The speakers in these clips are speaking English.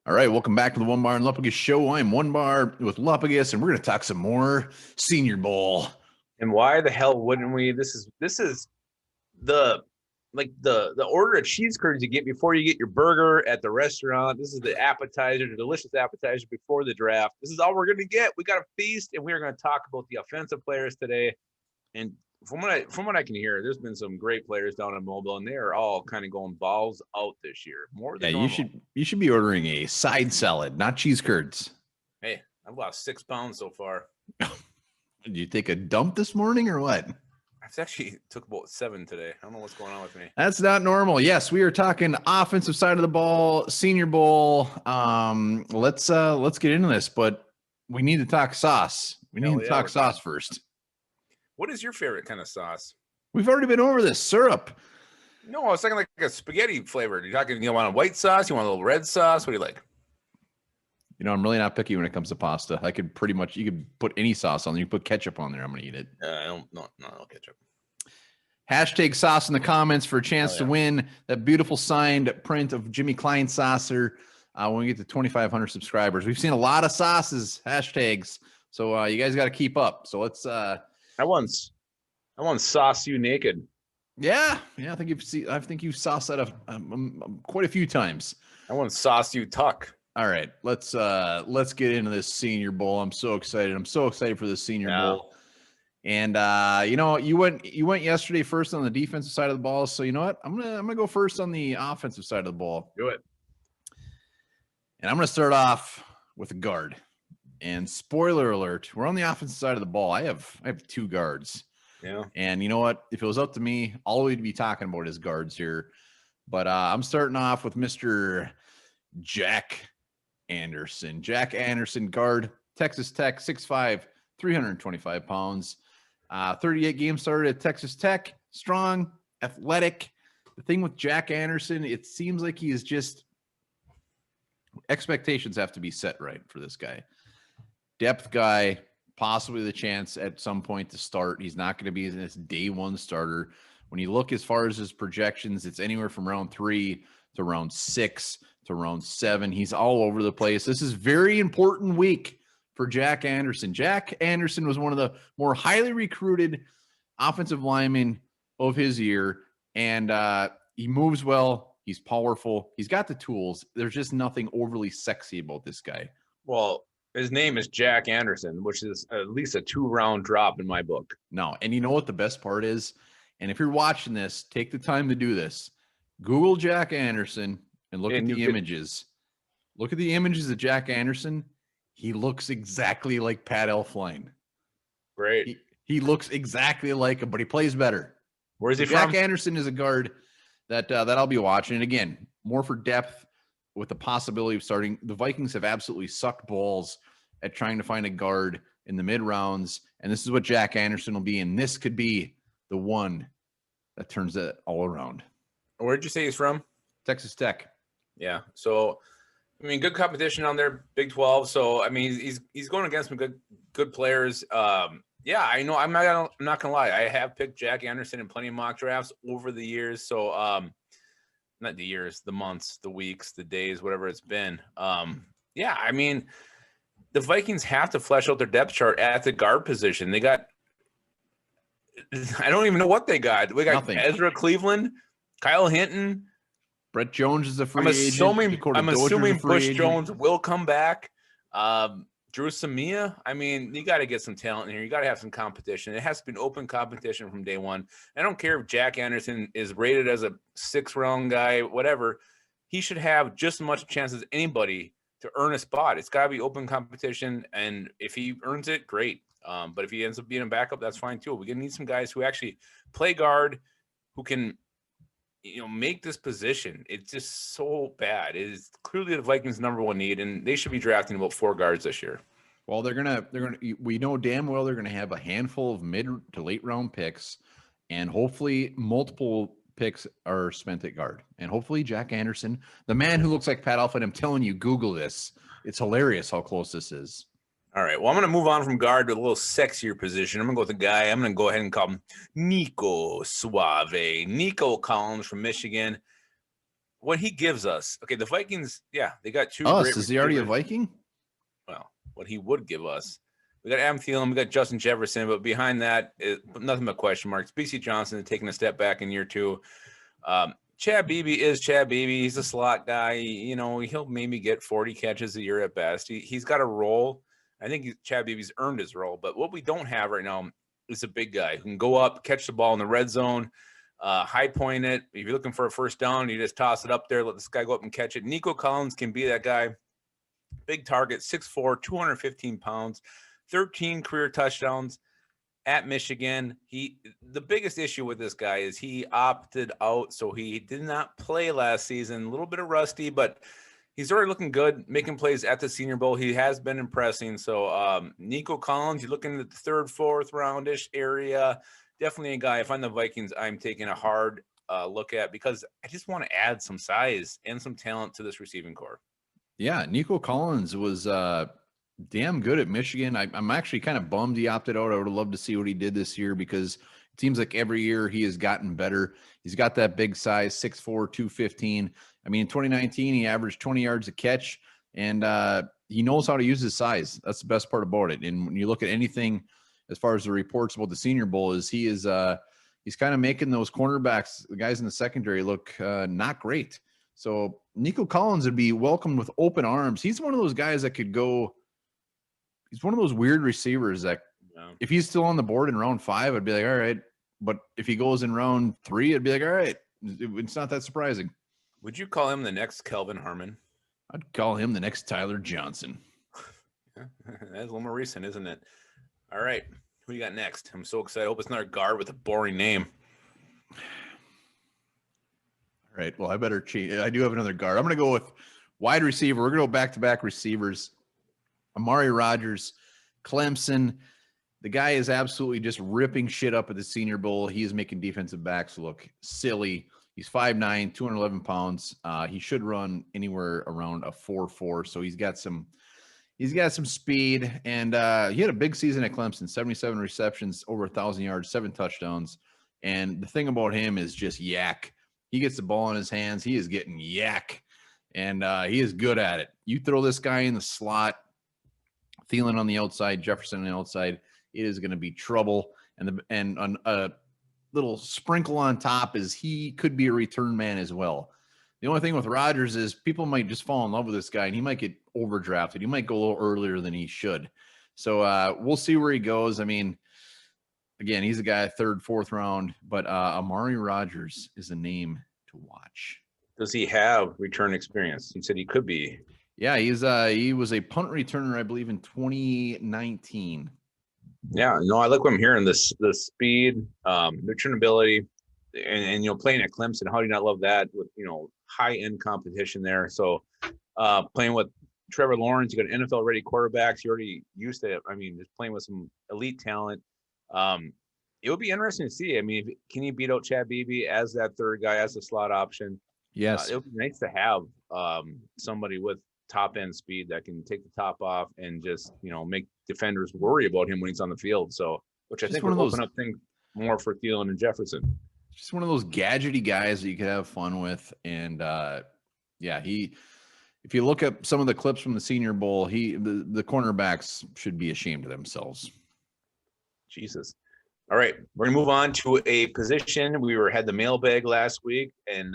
All right, welcome back to the One Bar and Lupagus show. I'm One Bar with Lupagus, and we're going to talk some more Senior Bowl. And why the hell wouldn't we? This is the order of cheese curds you get before you get your burger at the restaurant. This is the appetizer, the delicious appetizer before the draft. This is all we're going to get. We got a feast, and we are going to talk about the offensive players today. And from what I can hear, there's been some great players down in Mobile, and they are all kind of going balls out this year. More than normal. You should be ordering a side salad, not cheese curds. Hey, I've lost 6 pounds so far. Did you take a dump this morning or what? I actually took about 7 today. I don't know what's going on with me. That's not normal. Yes, we are talking offensive side of the ball, Senior Bowl. Let's get into this, but we need to talk sauce. We need to talk sauce first. What is your favorite kind of sauce? We've already been over this. Syrup. No, I was thinking like a spaghetti flavor. You're talking, you want a white sauce? You want a little red sauce? What do you like? You know, I'm really not picky when it comes to pasta. I could pretty much, you could put any sauce on there. You put ketchup on there, I'm going to eat it. No ketchup. Hashtag sauce in the comments for a chance to win that beautiful signed print of Jimmy Klein saucer when we get to 2,500 subscribers. We've seen a lot of sauces, hashtags. So you guys got to keep up. So let's... I once sauce you naked. Yeah. I think you've sauced that quite a few times. I once sauce you tuck. All right, let's get into this Senior Bowl. I'm so excited. I'm so excited for this Senior Bowl. And you went yesterday first on the defensive side of the ball. So you know what? I'm gonna go first on the offensive side of the ball. Do it. And I'm gonna start off with a guard. And spoiler alert, we're on the offensive side of the ball. I have 2 guards. Yeah. And you know what? If it was up to me, all we'd be talking about is guards here. But I'm starting off with Mr. Jack Anderson. Jack Anderson, guard, Texas Tech, 6'5", 325 pounds. 38 games started at Texas Tech. Strong, athletic. The thing with Jack Anderson, it seems like he is just expectations have to be set right for this guy. Depth guy, possibly the chance at some point to start. He's not going to be this day one starter. When you look as far as his projections, it's anywhere from round 3 to round 6 to round 7. He's all over the place. This is very important week for Jack Anderson. Jack Anderson was one of the more highly recruited offensive linemen of his year, and he moves well. He's powerful. He's got the tools. There's just nothing overly sexy about this guy. Well, his name is Jack Anderson, which is at least a 2-round drop in my book. No, and you know what the best part is? And if you're watching this, take the time to do this. Google Jack Anderson and look at the images. Look at the images of Jack Anderson. He looks exactly like Pat Elflein. Great. He looks exactly like him, but he plays better. Where's he from? Jack Anderson is a guard that I'll be watching. And again, more for depth with the possibility of starting. The Vikings have absolutely sucked balls at trying to find a guard in the mid rounds. And this is what Jack Anderson will be. And this could be the one that turns it all around. Where'd you say he's from? Texas Tech. Yeah. So, I mean, good competition on there, Big 12. So, I mean, he's going against some good players. Yeah, I know. I'm not gonna lie. I have picked Jack Anderson in plenty of mock drafts over the years. So, not the years, the months, the weeks, the days, whatever it's been. Yeah, I mean, the Vikings have to flesh out their depth chart at the guard position. They got, I don't even know what they got. We got Nothing. Ezra Cleveland, Kyle Hinton. Brett Jones is a free agent. I'm assuming Bush Jones will come back. Drew Samia. I mean, you got to get some talent in here. You got to have some competition. It has to be an open competition from day one. I don't care if Jack Anderson is rated as a 6th-round guy, whatever. He should have just as much chance as anybody to earn a spot. It's got to be open competition, and if he earns it, great. But if he ends up being a backup, that's fine too. We're going to need some guys who actually play guard, who can, make this position. It's just so bad. It is clearly the Vikings' #1 need, and they should be drafting about 4 guards this year. Well, they're gonna. We know damn well they're gonna have a handful of mid to late round picks, and hopefully multiple picks are spent at guard. And hopefully Jack Anderson, the man who looks like Pat Elflein, I'm telling you, Google this. It's hilarious how close this is. All right. Well, I'm going to move on from guard to a little sexier position. I'm going to go with a guy. I'm going to go ahead and call him Nico Suave. Nico Collins from Michigan. what he gives us. Okay, the Vikings, yeah, they got two. Us, is he already a Viking? Well, what he would give us. We got Adam Thielen, we got Justin Jefferson, but behind that, nothing but question marks. BC Johnson taking a step back in year 2. Chad Beebe is Chad Beebe. He's a slot guy. You know, he'll maybe get 40 catches a year at best. He's got a role. I think Chad Beebe's earned his role. But what we don't have right now is a big guy who can go up, catch the ball in the red zone, high point it. If you're looking for a first down, you just toss it up there, let this guy go up and catch it. Nico Collins can be that guy. Big target, 6'4", 215 pounds, 13 career touchdowns at Michigan. The biggest issue with this guy is he opted out, so he did not play last season. A little bit of rusty, but he's already looking good, making plays at the Senior Bowl. He has been impressing. So Nico Collins, you're looking at the 3rd, 4th roundish area. Definitely a guy. If I'm the Vikings, I'm taking a hard look at, because I just want to add some size and some talent to this receiving core. Yeah, Nico Collins was damn good at Michigan. I'm actually kind of bummed he opted out. I would have loved to see what he did this year, because it seems like every year he has gotten better. He's got that big size, 6'4", 215. I mean, in 2019, he averaged 20 yards a catch, and he knows how to use his size. That's the best part about it. And when you look at anything as far as the reports about the Senior Bowl, is he's kind of making those cornerbacks, the guys in the secondary, look not great. So Nico Collins would be welcomed with open arms. He's one of those guys that could go. He's one of those weird receivers that if he's still on the board in round 5, I'd be like, all right. But if he goes in round 3, I'd be like, all right. It's not that surprising. Would you call him the next Kelvin Harmon? I'd call him the next Tyler Johnson. That's a little more recent, isn't it? All right. Who you got next? I'm so excited. I hope it's another guard with a boring name. All right. Well, I better cheat. I do have another guard. I'm going to go with wide receiver. We're going to go back-to-back receivers. Amari Rogers, Clemson. The guy is absolutely just ripping shit up at the Senior Bowl. He is making defensive backs look silly. He's 5'9", 211 pounds. He should run anywhere around a 4.4. So he's got some speed, and he had a big season at Clemson, 77 receptions, over 1,000 yards, 7 touchdowns. And the thing about him is just yak. He gets the ball in his hands. He is getting yak, and he is good at it. You throw this guy in the slot, Thielen on the outside, Jefferson on the outside, it is going to be trouble. And a little sprinkle on top is he could be a return man as well. The only thing with Rodgers is people might just fall in love with this guy, and he might get overdrafted. He might go a little earlier than he should. So we'll see where he goes. I mean, again, he's a guy 3rd, 4th round, but Amari Rogers is a name to watch. Does he have return experience? He said he could be. Yeah, he was a punt returner, I believe, in 2019. Yeah, no, I like what I'm hearing. The speed, returnability, and playing at Clemson. How do you not love that with high end competition there? So playing with Trevor Lawrence, you got NFL ready quarterbacks. You're already used to it. I mean, just playing with some elite talent. It would be interesting to see. I mean, can he beat out Chad Beebe as that 3rd guy, as a slot option? Yes, it would be nice to have somebody with top end speed that can take the top off and just make defenders worry about him when he's on the field. So, which I think would open up things more for Thielen and Jefferson. Just one of those gadgety guys that you could have fun with. And if you look at some of the clips from the Senior Bowl, the cornerbacks should be ashamed of themselves. Jesus. All right, we're gonna move on to a position. We had the mailbag last week, and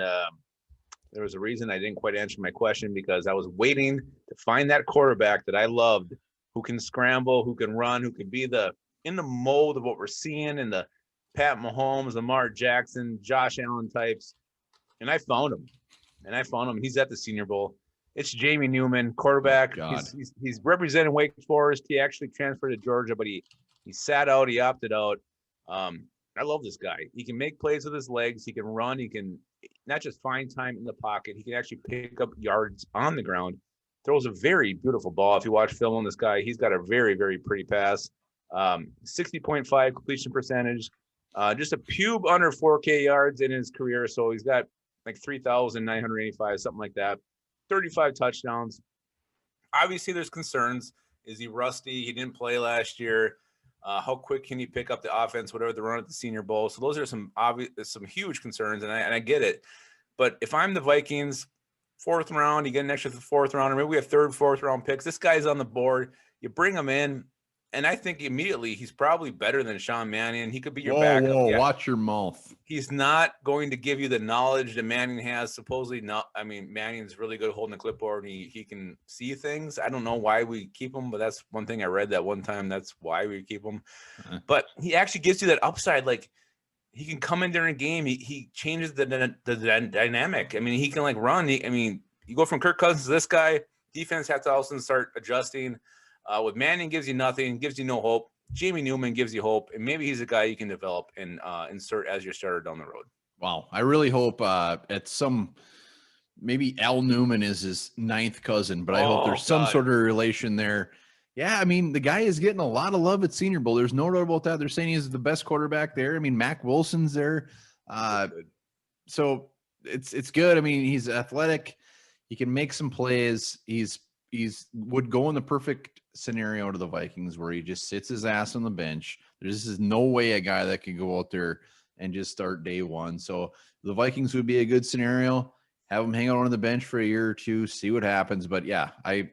there was a reason I didn't quite answer my question, because I was waiting to find that quarterback that I loved, who can scramble, who can run, who can be in the mold of what we're seeing in the Pat Mahomes, Lamar Jackson, Josh Allen types. And I found him. He's at the Senior Bowl. It's Jamie Newman, quarterback. Oh, he's representing Wake Forest. He actually transferred to Georgia, but he sat out. He opted out. I love this guy. He can make plays with his legs. He can run. He can not just find time in the pocket. He can actually pick up yards on the ground. Throws a very beautiful ball. If you watch film on this guy, he's got a very, very pretty pass. 60.5 completion percentage. Just a pube under 4K yards in his career. So he's got like 3,985, something like that. 35 touchdowns. Obviously, there's concerns. Is he rusty? He didn't play last year. How quick can he pick up the offense, whatever the run at the Senior Bowl? So those are some huge concerns, and I get it. But if I'm the Vikings, 4th round, you get an extra 4th round, or maybe we have 3rd, 4th round picks. This guy's on the board. You bring him in, and I think immediately he's probably better than Sean Mannion. He could be your backup. Whoa, watch your mouth. He's not going to give you the knowledge that Mannion has. Supposedly not. I mean, Mannion's really good at holding the clipboard, and he can see things. I don't know why we keep him, but that's one thing I read that one time. That's why we keep him. But he actually gives you that upside. Like, he can come in during a game. He changes the dynamic. I mean, he can, like, run. You go from Kirk Cousins to this guy. Defense has to also start adjusting. With Mannion, gives you nothing, gives you no hope. Jamie Newman gives you hope, and maybe he's a guy you can develop and insert as your starter down the road. Wow. I really hope maybe Al Newman is his 9th cousin, but I hope there's some sort of relation there. Yeah, I mean, the guy is getting a lot of love at Senior Bowl. There's no doubt about that. They're saying he's the best quarterback there. I mean, Mac Wilson's there. So it's good. I mean, he's athletic. He can make some plays. He's would go in the perfect scenario to the Vikings where he just sits his ass on the bench. There's just no way a guy that can go out there and just start day one. So the Vikings would be a good scenario. Have him hang out on the bench for a year or two, see what happens. But yeah, I'm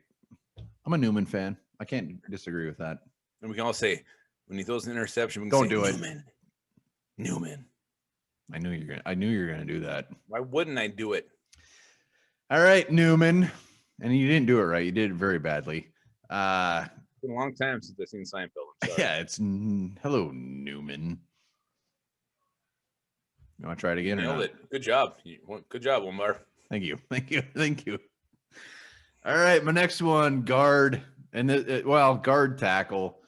a Newman fan. I can't disagree with that. And we can all say, when he throws an interception, we can don't say, do it. Newman. I knew you were gonna do that. Why wouldn't I do it? All right, Newman. And you didn't do it right. You did it very badly. It's been a long time since I've seen Seinfeld. Yeah, it's hello, Newman. You want to try it again? Nailed it. Good job. Good job, Omar. Thank you. All right, my next one, guard. And guard tackle.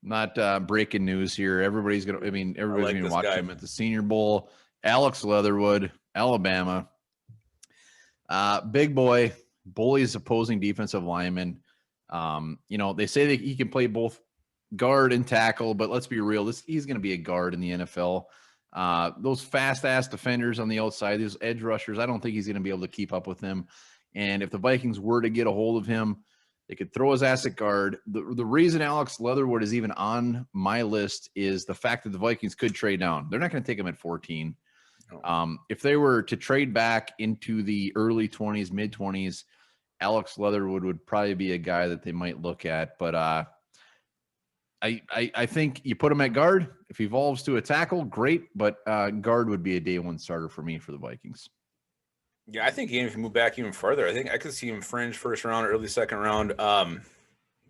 Not breaking news here. Everybody's gonna watch him at the Senior Bowl. Alex Leatherwood, Alabama. Big boy, bullies opposing defensive linemen. They say that he can play both guard and tackle, but let's be real. He's going to be a guard in the NFL. Those fast-ass defenders on the outside, those edge rushers, I don't think he's going to be able to keep up with them. And if the Vikings were to get a hold of him, they could throw his ass at guard. The reason Alex Leatherwood is even on my list is the fact that the Vikings could trade down. They're not going to take him at 14. If they were to trade back into the early 20s, mid-20s, Alex Leatherwood would probably be a guy that they might look at. But I think you put him at guard. If he evolves to a tackle, great. But guard would be a day one starter for me for the Vikings. Yeah, I think even if you move back even further, I think I could see him fringe 1st round, early 2nd round.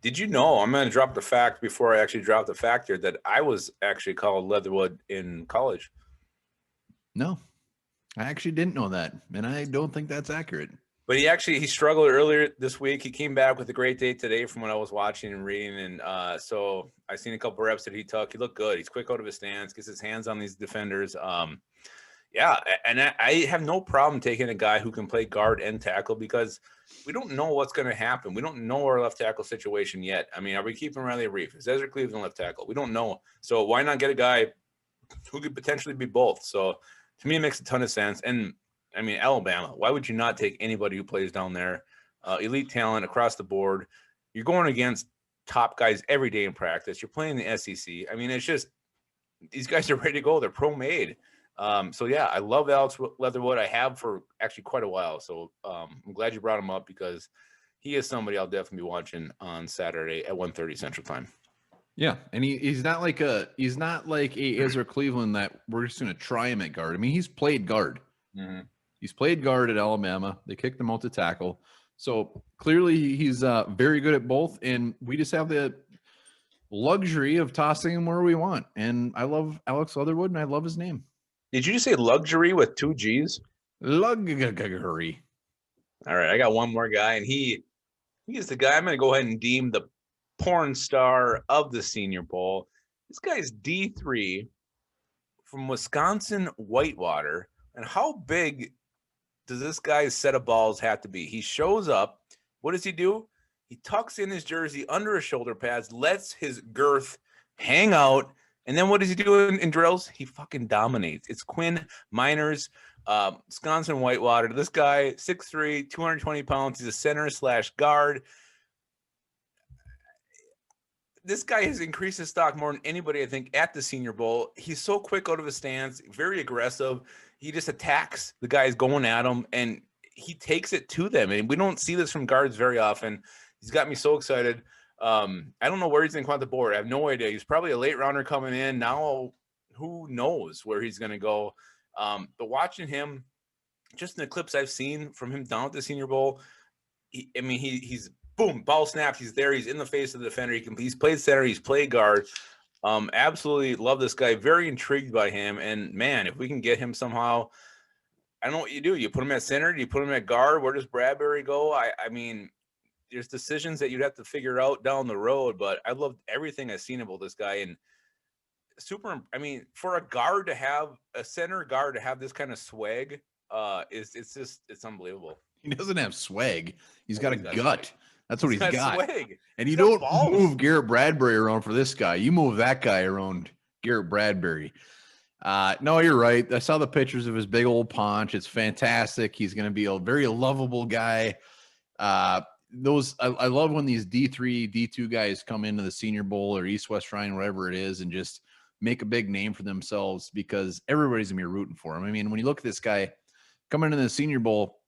Did you know, I'm going to drop the fact before I actually drop the fact here, that I was actually called Leatherwood in college? No, I actually didn't know that. And I don't think that's accurate. But he struggled earlier this week. He came back with a great day today from what I was watching and reading. And so I've seen a couple reps that he took. He looked good. He's quick out of his stance, gets his hands on these defenders. Yeah, and I have no problem taking a guy who can play guard and tackle because we don't know what's going to happen. We don't know our left tackle situation yet. I mean, are we keeping Riley Reef? Is Ezra Cleveland left tackle? We don't know. So why not get a guy who could potentially be both? So to me, it makes a ton of sense. And I mean, Alabama, why would you not take anybody who plays down there? Elite talent across the board. You're going against top guys every day in practice. You're playing the SEC. I mean, it's just these guys are ready to go. They're pro-made. So, yeah, I love Alex Leatherwood. I have for actually quite a while. So I'm glad you brought him up because he is somebody I'll definitely be watching on Saturday at 1:30 Central Time. Yeah, and he's not like a Ezra Cleveland that we're just going to try him at guard. I mean, he's played guard. Mm-hmm. He's played guard at Alabama. They kicked him out to tackle. So clearly he's very good at both, and we just have the luxury of tossing him where we want. And I love Alex Leatherwood, and I love his name. Did you just say luxury with 2 G's? Luxury. All right, I got one more guy, and he is the guy I'm going to go ahead and deem the porn star of the Senior Bowl. This guy's D3 from Wisconsin Whitewater. And how big does this guy's set of balls have to be? He shows up. What does he do? He tucks in his jersey under his shoulder pads, lets his girth hang out. And then what does he do in drills? He fucking dominates. It's Quinn Miners, Wisconsin Whitewater. This guy, 6'3", 220 pounds. He's a center/guard. This guy has increased his stock more than anybody, I think, at the Senior Bowl. He's so quick out of his stance, very aggressive. he just attacks the guys going at him, and he takes it to them. And we don't see this from guards very often. He's got me so excited. I don't know where he's going to come off the board. I have no idea. He's probably a late rounder coming in. Now, who knows where he's going to go. But watching him, just in the clips I've seen from him down at the Senior Bowl, he's boom, ball snapped. He's there. He's in the face of the defender. He's played center. He's played guard. Absolutely love this guy. Very intrigued by him. And man, if we can get him somehow, I don't know what you do. You put him at center. Do you put him at guard? Where does Bradbury go? I mean, there's decisions that you'd have to figure out down the road. But I loved everything I've seen about this guy. And for a guard to have a center guard to have this kind of swag, it's unbelievable. He doesn't have swag. He's got a gut. Swag. That's what he's got. Swag. And you don't move Garrett Bradbury around for this guy. You move that guy around Garrett Bradbury. No, you're right. I saw the pictures of his big old paunch. It's fantastic. He's going to be a very lovable guy. I love when these D3, D2 guys come into the Senior Bowl or East-West Shrine, whatever it is, and just make a big name for themselves because everybody's going to be rooting for him. I mean, when you look at this guy coming into the Senior Bowl,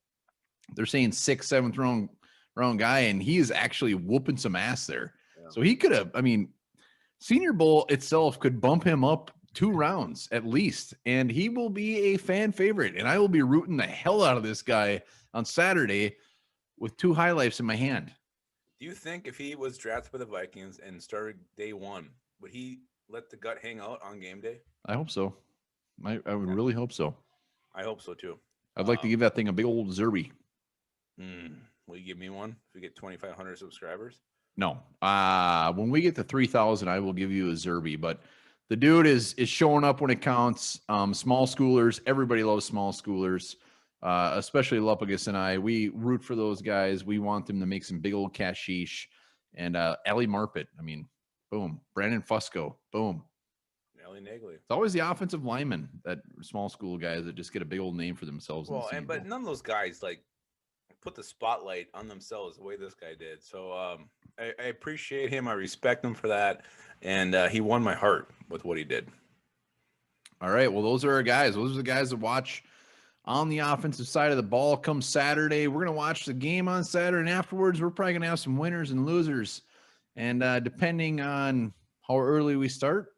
they're saying 6th, 7th round guy, and he is actually whooping some ass there. Yeah. So he could have, Senior Bowl itself could bump him up 2 rounds at least, and he will be a fan favorite, and I will be rooting the hell out of this guy on Saturday with 2 high lifes in my hand. Do you think if he was drafted by the Vikings and started day 1, would he let the gut hang out on game day? I hope so. I would really hope so. I hope so too. I'd like to give that thing a big old Zerby. Will you give me one if we get 2,500 subscribers? No. When we get to 3,000, I will give you a Zerby. But the dude is showing up when it counts. Small schoolers, everybody loves small schoolers, especially Lupagus and I. We root for those guys. We want them to make some big old cashish. And Ali Marpet, boom. Brandon Fusco, boom. Ellie Nagley. It's always the offensive linemen, that small school guys that just get a big old name for themselves. Well, but none of those guys put the spotlight on themselves the way this guy did. So I appreciate him. I respect him for that. And he won my heart with what he did. All right. Well, those are our guys. Those are the guys that watch on the offensive side of the ball come Saturday. We're going to watch the game on Saturday, and afterwards we're probably going to have some winners and losers. And depending on how early we start,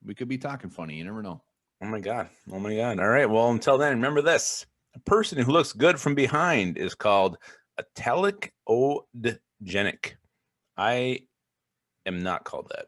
we could be talking funny. You never know. Oh, my God. All right. Well, until then, remember this. A person who looks good from behind is called italic-ogenic. I am not called that.